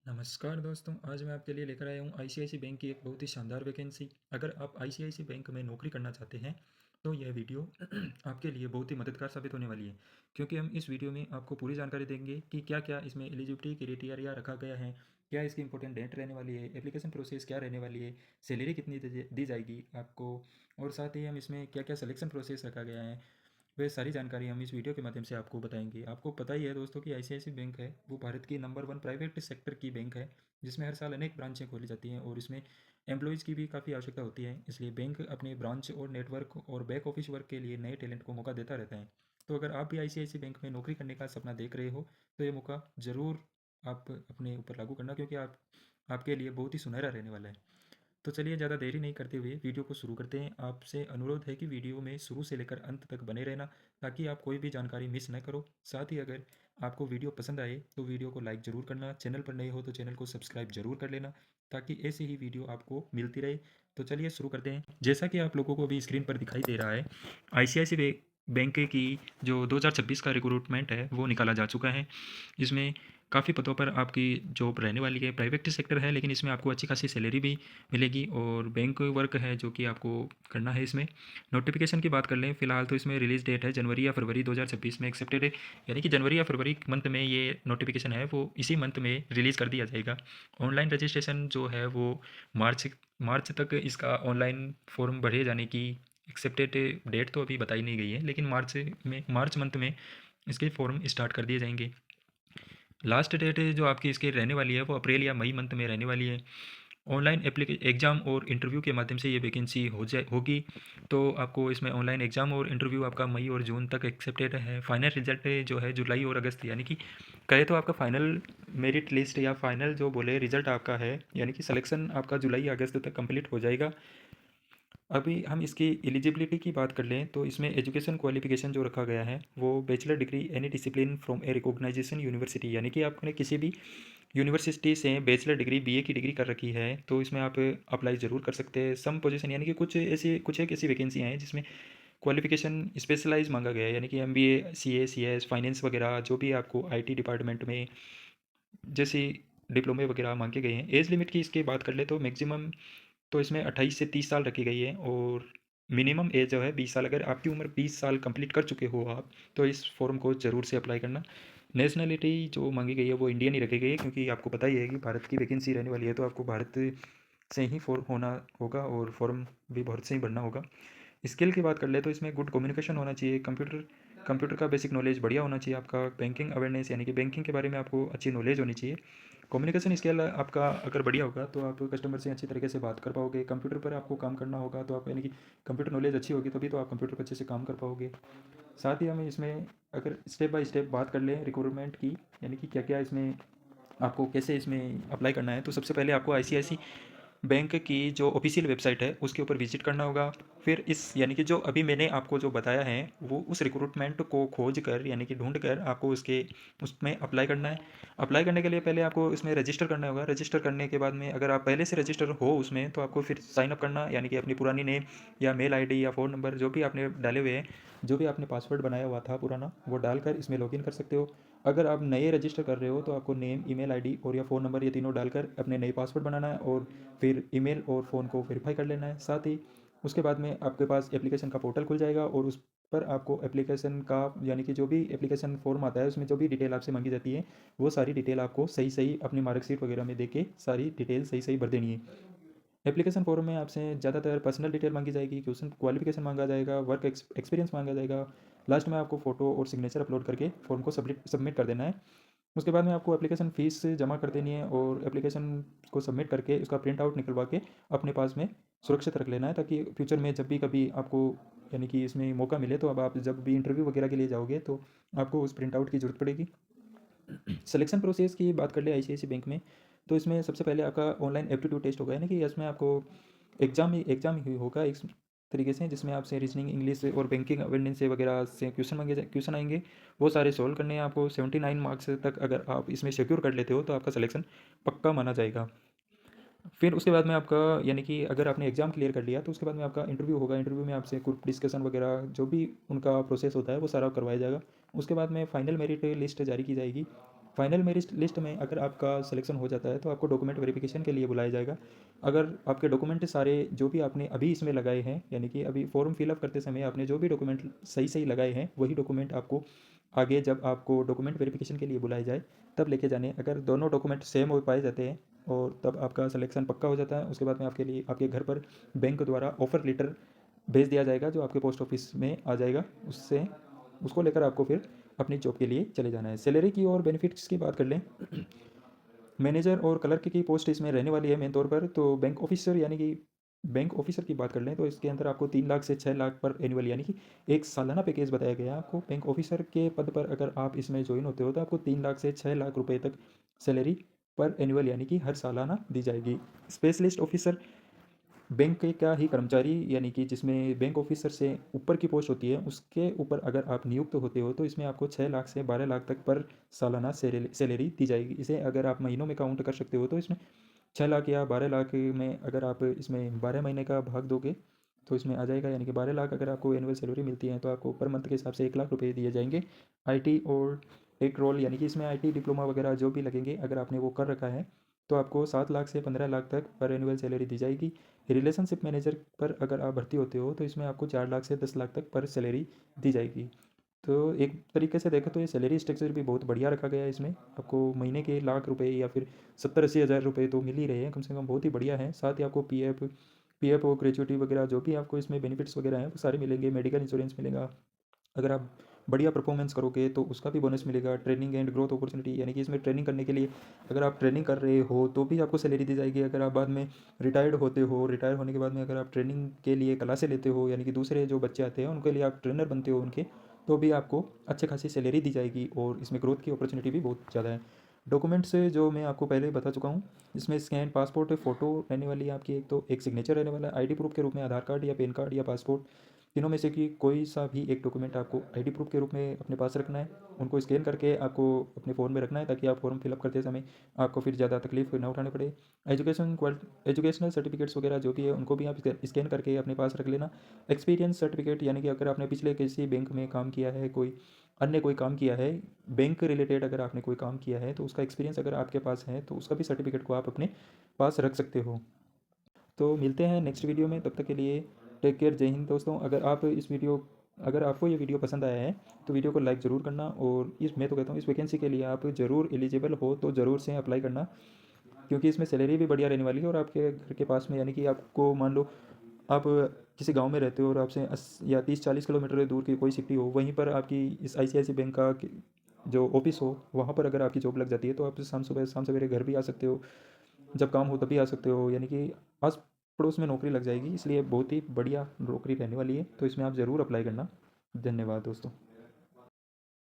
नमस्कार दोस्तों, आज मैं आपके लिए लेकर आया हूँ आईसीआईसी बैंक की एक बहुत ही शानदार वैकेंसी। अगर आप आईसीआईसी बैंक में नौकरी करना चाहते हैं तो यह वीडियो आपके लिए बहुत ही मददगार साबित होने वाली है, क्योंकि हम इस वीडियो में आपको पूरी जानकारी देंगे कि क्या क्या इसमें एलिजिबिलिटी क्राइटेरिया रखा गया है, क्या इसकी इंपॉर्टेंट डेट रहने वाली है, एप्लीकेशन प्रोसेस क्या रहने वाली है, सैलरी कितनी दी जाएगी आपको, और साथ ही हम इसमें क्या क्या सिलेक्शन प्रोसेस रखा गया है, वह सारी जानकारी हम इस वीडियो के माध्यम से आपको बताएंगे। आपको पता ही है दोस्तों कि आईसीआईसीआई बैंक है वो भारत की नंबर 1 प्राइवेट सेक्टर की बैंक है, जिसमें हर साल अनेक ब्रांचें खोली जाती हैं और इसमें एम्प्लॉयज़ की भी काफ़ी आवश्यकता होती है। इसलिए बैंक अपने ब्रांच और नेटवर्क और बैक ऑफिस वर्क के लिए नए टैलेंट को मौका देता रहता है। तो अगर आप भी आईसीआईसीआई बैंक में नौकरी करने का सपना देख रहे हो तो ये मौका ज़रूर आप अपने ऊपर लागू करना, क्योंकि आपके लिए बहुत ही सुनहरा रहने वाला है। तो चलिए ज़्यादा देरी नहीं करते हुए वीडियो को शुरू करते हैं। आपसे अनुरोध है कि वीडियो में शुरू से लेकर अंत तक बने रहना, ताकि आप कोई भी जानकारी मिस न करो। साथ ही अगर आपको वीडियो पसंद आए तो वीडियो को लाइक ज़रूर करना, चैनल पर नए हो तो चैनल को सब्सक्राइब जरूर कर लेना, ताकि ऐसे ही वीडियो आपको मिलती रहे। तो चलिए शुरू करते हैं। जैसा कि आप लोगों को भी स्क्रीन पर दिखाई दे रहा है, आईसीआईसीआई बैंक की जो 2026 का रिक्रूटमेंट है वो निकाला जा चुका है। इसमें काफ़ी पदों पर आपकी जॉब रहने वाली है। प्राइवेट सेक्टर है लेकिन इसमें आपको अच्छी खासी सैलरी भी मिलेगी, और बैंक वर्क है जो कि आपको करना है। इसमें नोटिफिकेशन की बात कर लें फ़िलहाल तो इसमें रिलीज़ डेट है जनवरी या फरवरी 2026 में एक्सेप्टेड है, यानी कि जनवरी या फरवरी मंथ में ये नोटिफिकेशन है वो इसी मंथ में रिलीज़ कर दिया जाएगा। ऑनलाइन रजिस्ट्रेशन जो है वो मार्च मार्च तक इसका ऑनलाइन फॉर्म भरे जाने की एक्सेप्टेड डेट तो अभी बताई नहीं गई है, लेकिन मार्च मंथ में इसके फॉर्म स्टार्ट कर दिए जाएंगे। लास्ट डेट जो आपकी इसकी रहने वाली है वो अप्रैल या मई मंथ में रहने वाली है। ऑनलाइन एग्ज़ाम और इंटरव्यू के माध्यम से ये वैकेंसी होगी। तो आपको इसमें ऑनलाइन एग्ज़ाम और इंटरव्यू आपका मई और जून तक एक्सेप्टेड है। फाइनल रिजल्ट जो है जुलाई और अगस्त, यानी कि कहे तो आपका फाइनल मेरिट लिस्ट या फाइनल जो बोले रिजल्ट आपका है, यानी कि सिलेक्शन आपका जुलाई या अगस्त तक कंप्लीट हो जाएगा। अभी हम इसकी एलिजिबिलिटी की बात कर लें तो इसमें एजुकेशन क्वालिफिकेशन जो रखा गया है वो bachelor degree any discipline from a recognisation university, यानी कि आपने किसी भी यूनिवर्सिटी से बैचलर डिग्री बीए की डिग्री कर रखी है तो इसमें आप अप्लाई ज़रूर कर सकते हैं। सम पोजीशन यानी कि कुछ एक ऐसी वैकेंसियाँ हैं जिसमें क्वालिफिकेशन स्पेशलाइज मांगा गया है, यानी कि एमबीए सीए सीएस फाइनेंस वगैरह जो भी आपको आईटी डिपार्टमेंट में जैसे डिप्लोमे वगैरह मांगे गए हैं। एज लिमिट की इसकी बात कर ले तो मैक्सिमम तो इसमें 28 से 30 साल रखी गई है, और मिनिमम एज जो है 20 साल। अगर आपकी उम्र 20 साल कंप्लीट कर चुके हो आप तो इस फॉर्म को ज़रूर से अप्लाई करना। नेशनलिटी जो मांगी गई है वो इंडियन ही रखी गई है, क्योंकि आपको पता ही है कि भारत की वैकेंसी रहने वाली है तो आपको भारत से ही फॉर्म होना होगा और फॉर्म भी भारत से ही भरना होगा। स्किल की बात कर ले तो इसमें गुड कम्युनिकेशन होना चाहिए, कंप्यूटर का बेसिक नॉलेज बढ़िया होना चाहिए आपका, बैंकिंग अवेयरनेस यानी कि बैंकिंग के बारे में आपको अच्छी नॉलेज होनी चाहिए। कम्युनिकेशन स्किल आपका अगर बढ़िया होगा तो आप कस्टमर से अच्छी तरीके से बात कर पाओगे। कंप्यूटर पर आपको काम करना होगा तो आप, यानी कि कंप्यूटर नॉलेज अच्छी होगी तभी तो आप कंप्यूटर पर अच्छे से काम कर पाओगे। साथ ही हमें इसमें अगर स्टेप बाय स्टेप बात कर लें रिक्रूटमेंट की, यानी कि क्या क्या इसमें आपको कैसे इसमें अप्लाई करना है, तो सबसे पहले आपको आईसीआईसी बैंक की जो ऑफिशियल वेबसाइट है उसके ऊपर विजिट करना होगा। फिर इस, यानी कि जो अभी मैंने आपको जो बताया है वो उस रिक्रूटमेंट को खोज कर यानी कि ढूंढ कर आपको उसमें अप्लाई करना है। अप्लाई करने के लिए पहले आपको इसमें रजिस्टर करना होगा। रजिस्टर करने के बाद में अगर आप पहले से रजिस्टर हो उसमें तो आपको फिर साइन अप करना, यानी कि अपनी पुरानी नेम या मेल आईडी या फ़ोन नंबर जो भी आपने डाले हुए हैं, जो भी आपने पासवर्ड बनाया हुआ था पुराना, वो डालकर इसमें लॉगिन कर सकते हो। अगर आप नए रजिस्टर कर रहे हो तो आपको नेम ईमेल आईडी और या फ़ोन नंबर ये तीनों डालकर अपने नए पासवर्ड बनाना है, और फिर ईमेल और फ़ोन को वेरीफाई कर लेना है। साथ ही उसके बाद में आपके पास एप्लीकेशन का पोर्टल खुल जाएगा, और उस पर आपको एप्लीकेशन का, यानी कि जो भी एप्लीकेशन फॉर्म आता है उसमें जो भी डिटेल आपसे मांगी जाती है वो सारी डिटेल आपको सही सही अपनी मार्कशीट वगैरह में दे के सारी डिटेल सही सही भर देनी है। एप्लीकेशन फॉर्म में आपसे ज़्यादातर पर्सनल डिटेल मांगी जाएगी, क्वेश्चन क्वालिफिकेशन मांगा जाएगा, वर्क एक्सपीरियंस मांगा जाएगा। लास्ट में आपको फ़ोटो और सिग्नेचर अपलोड करके फॉर्म को सबमिट कर देना है। उसके बाद में आपको एप्लीकेशन फ़ीस जमा कर देनी है, और एप्लीकेशन को सबमिट करके उसका प्रिंट आउट निकलवा के अपने पास में सुरक्षित रख लेना है, ताकि फ्यूचर में जब भी कभी आपको, यानी कि इसमें मौका मिले तो अब आप जब भी इंटरव्यू वगैरह के लिए जाओगे तो आपको उस प्रिंट आउट की ज़रूरत पड़ेगी। सिलेक्शन प्रोसेस की बात कर ले आईसीआईसी बैंक में, तो इसमें सबसे पहले आपका ऑनलाइन एप्टीट्यूड टेस्ट होगा, यानी कि इसमें आपको एग्ज़ाम ही होगा एक तरीके से, जिसमें आपसे रीजनिंग इंग्लिश और बैंकिंग अवेयरनेस से वगैरह से क्वेश्चन आएंगे। वो सारे सॉल्व करने हैं आपको। 79 मार्क्स तक अगर आप इसमें सिक्योर कर लेते हो तो आपका सिलेक्शन पक्का माना जाएगा। फिर उसके बाद में आपका, यानी कि अगर आपने एग्ज़ाम क्लियर कर लिया तो उसके बाद में आपका इंटरव्यू होगा। इंटरव्यू में आपसे ग्रुप डिस्कशन वगैरह जो भी उनका प्रोसेस होता है वो सारा करवाया जाएगा। उसके बाद में फाइनल मेरिट लिस्ट जारी की जाएगी। फाइनल मेरिट लिस्ट में अगर आपका सिलेक्शन हो जाता है तो आपको डॉक्यूमेंट वेरिफिकेशन के लिए बुलाया जाएगा। अगर आपके डॉक्यूमेंट सारे जो भी आपने अभी इसमें लगाए हैं, यानी कि अभी फॉर्म फिलअप करते समय आपने जो भी डॉक्यूमेंट सही सही लगाए हैं, वही डॉक्यूमेंट आपको आगे जब आपको डॉक्यूमेंट वेरिफिकेशन के लिए बुलाया जाए तब लेके जाने। अगर दोनों डॉक्यूमेंट सेम हो पाए जाते हैं और तब आपका सिलेक्शन पक्का हो जाता है। उसके बाद में आपके लिए आपके घर पर बैंक द्वारा ऑफ़र लेटर भेज दिया जाएगा, जो आपके पोस्ट ऑफिस में आ जाएगा। उससे उसको लेकर आपको फिर अपनी जॉब के लिए चले जाना है। सैलरी की और बेनिफिट्स की बात कर लें। मैनेजर और क्लर्क की पोस्ट इसमें रहने वाली है मेन तौर पर। तो बैंक ऑफिसर यानी कि बैंक ऑफिसर की बात कर लें तो इसके अंदर आपको 3 लाख से 6 लाख पर एनुअल, यानी कि एक सालाना पैकेज बताया गया है आपको। बैंक ऑफिसर के पद पर अगर आप इसमें ज्वाइन होते हो तो आपको 3 लाख से 6 लाख रुपए तक सैलरी पर एनुअल, यानी कि हर सालाना दी जाएगी। स्पेशलिस्ट ऑफिसर बैंक के का ही कर्मचारी, यानी कि जिसमें बैंक ऑफिसर से ऊपर की पोस्ट होती है, उसके ऊपर अगर आप नियुक्त होते हो तो इसमें आपको 6 लाख से 12 लाख तक पर सालाना सैलरी दी जाएगी। इसे अगर आप महीनों में काउंट कर सकते हो तो इसमें 6 लाख या 12 लाख में अगर आप इसमें 12 महीने का भाग दोगे तो इसमें आ जाएगा, यानी कि 12 लाख अगर आपको एनुअल सैलरी मिलती है तो आपको पर मंथ के हिसाब से 1 लाख रुपये दिए जाएंगे। आईटी और एक रोल, यानी कि इसमें आईटी डिप्लोमा वगैरह जो भी लगेंगे, अगर आपने वो कर रखा है तो आपको 7 लाख से 15 लाख तक पर एनुअल सैलरी दी जाएगी। रिलेशनशिप मैनेजर पर अगर आप भर्ती होते हो तो इसमें आपको 4 लाख से 10 लाख तक पर सैलरी दी जाएगी। तो एक तरीके से देखें तो ये सैलरी स्ट्रक्चर भी बहुत बढ़िया रखा गया है। इसमें आपको महीने के लाख रुपए या फिर 70-80 हज़ार रुपये तो मिल ही रहे हैं कम से कम, बहुत ही बढ़िया है। साथ ही आपको पीएफ और ग्रेचुइटी वगैरह जो भी आपको इसमें बेनिफिट्स वगैरह हैं वो सारे मिलेंगे। मेडिकल इंश्योरेंस मिलेगा। अगर आप बढ़िया परफॉर्मेंस करोगे तो उसका भी बोनस मिलेगा। ट्रेनिंग एंड ग्रोथ अपॉर्चुनिटी, यानी कि इसमें ट्रेनिंग करने के लिए अगर आप ट्रेनिंग कर रहे हो तो भी आपको सैलरी दी जाएगी। अगर आप बाद में रिटायर्ड होते हो, रिटायर होने के बाद में अगर आप ट्रेनिंग के लिए क्लासें लेते हो, यानी कि दूसरे जो बच्चे आते हैं उनके लिए आप ट्रेनर बनते हो उनके, तो भी आपको अच्छे खासी सैलरी दी जाएगी और इसमें ग्रोथ की अपॉर्चुनिटी भी बहुत ज़्यादा है। डॉक्यूमेंट्स जो मैं आपको पहले ही बता चुका हूँ, इसमें स्कैन पासपोर्ट फ़ोटो रहने वाली है आपकी, एक तो एक सिग्नेचर रहने वाला है आईडी प्रूफ के रूप में, आधार कार्ड या पैन कार्ड या पासपोर्ट, तीनों में से कि कोई सा भी एक डॉक्यूमेंट आपको आईडी प्रूफ के रूप में अपने पास रखना है। उनको स्कैन करके आपको अपने फ़ोन में रखना है ताकि आप फॉर्म फिलअप करते समय आपको फिर ज़्यादा तकलीफ ना उठानी पड़े। एजुकेशनल सर्टिफिकेट्स वगैरह जो भी है उनको भी आप स्कैन करके अपने पास रख लेना। एक्सपीरियंस सर्टिफिकेट, यानी कि अगर आपने पिछले किसी बैंक में काम किया है, कोई काम किया है बैंक रिलेटेड, अगर आपने कोई काम किया है तो उसका एक्सपीरियंस अगर आपके पास है तो उसका भी सर्टिफिकेट को आप अपने पास रख सकते हो। तो मिलते हैं नेक्स्ट वीडियो में, तब तक के लिए टेक केयर। जय हिंद दोस्तों। अगर आपको ये वीडियो पसंद आया है तो वीडियो को लाइक ज़रूर करना। और मैं तो कहता हूँ इस वैकेंसी के लिए आप ज़रूर एलिजिबल हो तो ज़रूर से अप्लाई करना, क्योंकि इसमें सैलरी भी बढ़िया रहने वाली है। और आपके घर के पास में, यानी कि आपको मान लो आप किसी गांव में रहते हो और आपसे 30-40 किलोमीटर दूर की कोई सिटी हो, वहीं पर आपकी इस आईसीआईसी बैंक का जो ऑफिस हो वहाँ पर अगर आपकी जॉब लग जाती है तो आप शाम सवेरे घर भी आ सकते हो, जब काम हो तभी आ सकते हो, यानी कि आस पड़ोस में नौकरी लग जाएगी। इसलिए बहुत ही बढ़िया नौकरी रहने वाली है, तो इसमें आप ज़रूर अप्लाई करना। धन्यवाद दोस्तों।